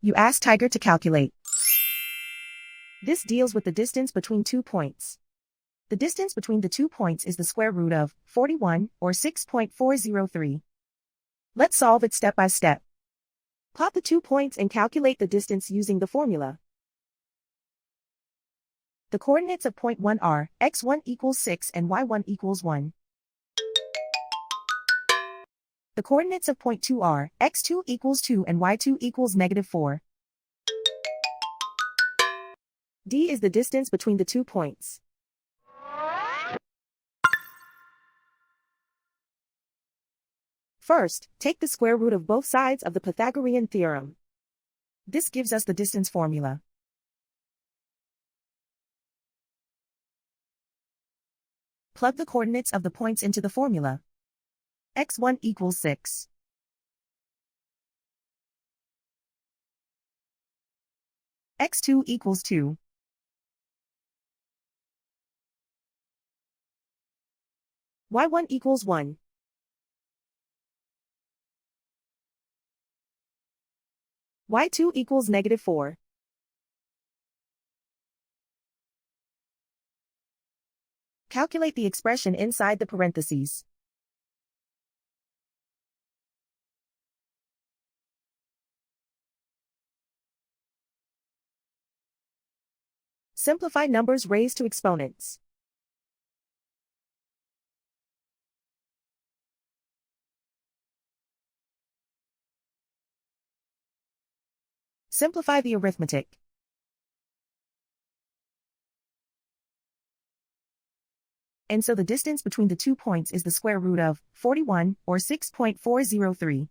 You ask Tiger to calculate. This deals with the distance between 2 points. The distance between the 2 points is the square root of 41, or 6.403. Let's solve it step by step. Plot the 2 points and calculate the distance using the formula. The coordinates of point 1 are x1 equals 6 and y1 equals 1. The coordinates of point 2 are x2 equals 2 and y2 equals -4. D is the distance between the 2 points. First, take the square root of both sides of the Pythagorean theorem. This gives us the distance formula. Plug the coordinates of the points into the formula. x1 equals 6. x2 equals 2. y1 equals 1. y2 equals -4. Calculate the expression inside the parentheses. Simplify numbers raised to exponents. Simplify the arithmetic. And so the distance between the 2 points is the square root of 41, or 6.403.